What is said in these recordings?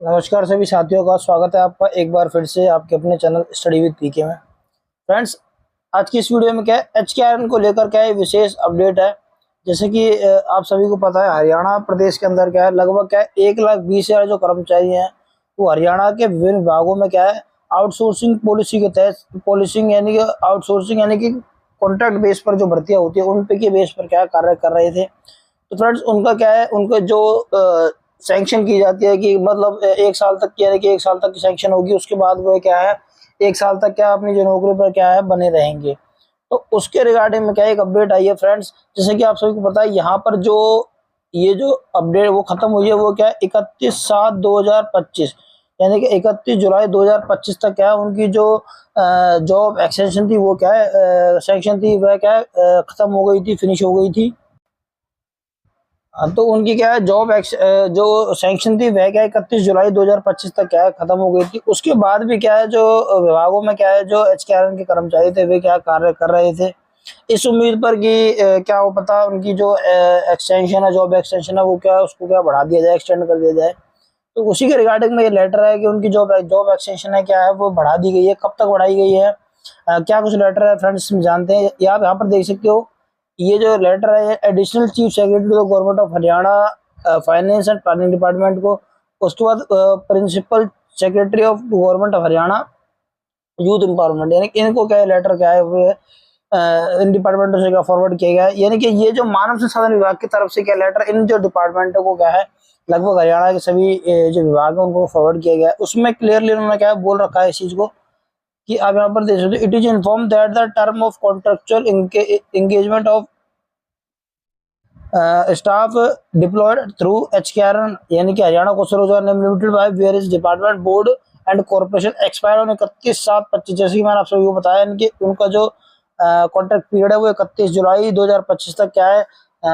नमस्कार सभी साथियों का स्वागत है आपका एक बार फिर से आपके अपने चैनल स्टडी विद पीके में। फ्रेंड्स, आज की इस वीडियो में क्या है, एचकेआरएन को लेकर क्या है विशेष अपडेट है। जैसे कि आप सभी को पता है हरियाणा प्रदेश के अंदर क्या है लगभग क्या है 1,20,000 जो कर्मचारी हैं वो हरियाणा के विभिन्न विभागों में क्या है आउटसोर्सिंग पॉलिसी के तहत पॉलिसिंग यानी कि आउटसोर्सिंग यानी कि कॉन्ट्रैक्ट बेस पर जो भर्तियां होती है उन पे के बेस पर क्या है कार्य कर रहे थे। तो फ्रेंड्स, उनका क्या है उनको जो सैंक्शन की जाती है कि मतलब 1 साल तक यानी कि 1 साल तक की सैंक्शन होगी, उसके बाद वो क्या है 1 साल तक क्या अपनी जो नौकरी पर क्या है बने रहेंगे। तो उसके रिगार्डिंग में क्या एक अपडेट आई है फ्रेंड्स। जैसे कि आप सभी को पता है यहाँ पर जो ये जो अपडेट वो खत्म हुई है वो क्या है 31/7/2025 यानी कि 31 जुलाई 2025 तक क्या है उनकी जो जॉब एक्सटेंशन थी वो क्या है सैंक्शन थी वह क्या है खत्म हो गई थी, फिनिश हो गई थी। हाँ, तो उनकी क्या है जो सैंक्शन थी वह क्या है 31 जुलाई 2025 तक क्या है खत्म हो गई थी। उसके बाद भी क्या है जो विभागों में क्या है जो एचकेआरएन के कर्मचारी थे वे क्या कार्य कर रहे थे इस उम्मीद पर कि क्या वो पता उनकी जो एक्सटेंशन है जॉब एक्सटेंशन है वो क्या उसको क्या बढ़ा दिया जाए, एक्सटेंड कर दिया जाए। तो उसी के रिगार्डिंग में ये लेटर है कि उनकी जॉब जॉब एक्सटेंशन है क्या है वो बढ़ा दी गई है। कब तक बढ़ाई गई है, क्या कुछ लेटर है फ्रेंड्स जानते हैं। ये आप यहाँ पर देख सकते हो, ये जो लेटर है additional chief secretary to the government of Haryana finance and planning department को, उसके बाद principal secretary of government of Haryana youth empowerment यानी कि इनको क्या लेटर क्या है वो इन डिपार्टमेंटों से क्या फॉरवर्ड किया गया है। यानी कि ये जो मानव संसाधन विभाग की तरफ से क्या लेटर इन जो डिपार्टमेंटों को क्या है लगभग हरियाणा के सभी जो विभाग है उनको फॉरवर्ड किया गया है। उसमें क्लियरली उन्होंने क्या बोल रखा है इस चीज को कि आप यहाँ पर देख सकते हो, it is informed that the term of contractual engagement of staff deployed through HKRN यानी कि Haryana Kaushal Rozgar Nigam Limited by various department board and corporation expire on 31/7/25। जैसे कि मैंने आप सभी को बताया कि उनका जो कॉन्ट्रैक्ट पीरियड है वो 31 जुलाई 2025 तक क्या है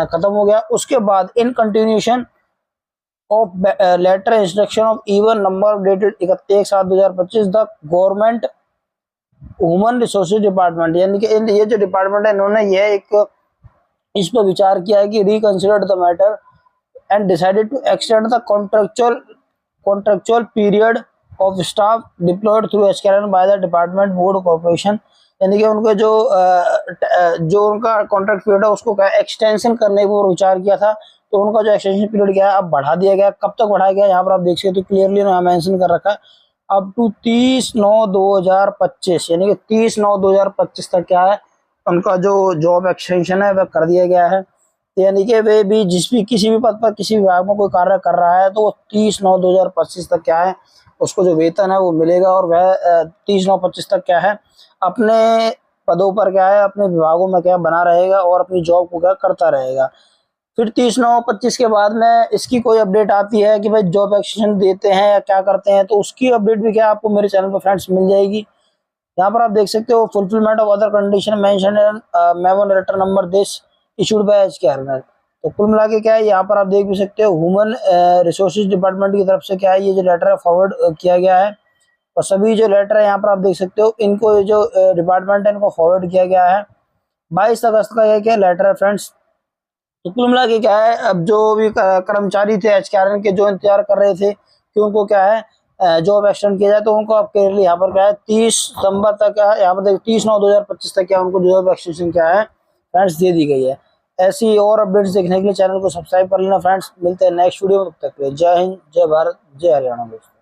खत्म हो गया। उसके बाद in continuation of letter instruction of even number dated 31/7/2025 the government human resources department यानी कि ये जो डिपार्टमेंट है इन्होंने ये एक इस पर विचार किया है कि reconsidered the matter and decided to extend the contractual period of staff deployed through HKRN by the department board corporation. यानी कि उनको जो उनका कॉन्ट्रैक्ट पीरियड है उसको क्या एक्सटेंशन करने को विचार किया था। तो उनका जो एक्सटेंशन पीरियड क्या है अब बढ़ा दिया गया। कब तक बढ़ाया गया यहाँ पर आप देख सकते हो, क्लियरली उन्होंने मेंशन कर रखा है अप टू 30/9/2025 यानी कि 30/9/2025 तक क्या है उनका जो जॉब एक्सटेंशन है वह कर दिया गया है। यानी कि वे भी किसी भी पद पर किसी विभाग में कोई कार्य कर रहा है तो वो 30/9/2025 तक क्या है उसको जो वेतन है वो मिलेगा और वह 30/9/25 तक क्या है अपने पदों पर क्या है अपने विभागों में क्या बना रहेगा और अपनी जॉब को क्या करता रहेगा। फिर 30/9/25 के बाद में इसकी कोई अपडेट आती है कि भाई जॉब एक्सटेंशन देते हैं या क्या करते हैं, तो उसकी अपडेट भी क्या आपको मेरे चैनल पर फ्रेंड्स मिल जाएगी। यहाँ पर आप देख सकते हो fulfilment of other condition mention in memo letter number this issued by HKRN. तो कुल मिला के क्या है यहाँ पर आप देख भी सकते हो ह्यूमन रिसोर्सेज डिपार्टमेंट की तरफ से क्या है ये जो लेटर है फॉरवर्ड किया गया है। और सभी जो लेटर है यहाँ पर आप देख सकते हो इनको जो डिपार्टमेंट है इनको फॉरवर्ड किया गया है। 22 अगस्त का क्या लेटर है फ्रेंड्स। तो कुल मिला के क्या है अब जो भी कर्मचारी थे एचकेआरएन के जो इंतजार कर रहे थे कि उनको क्या है जॉब एक्सटेंड किया जाए तो उनको अब क्लियरली यहाँ पर क्या है 30 सितंबर तक यहाँ पर देखिए 30/9/2025 तक क्या उनको जॉब एक्सटेंशन क्या है फ्रेंड्स दे दी गई है। ऐसी और अपडेट्स देखने के लिए चैनल को सब्सक्राइब कर लेना फ्रेंड्स। मिलते हैं नेक्स्ट वीडियो में, तब तक के लिए जय हिंद, जय भारत, जय हरियाणा दोस्तों।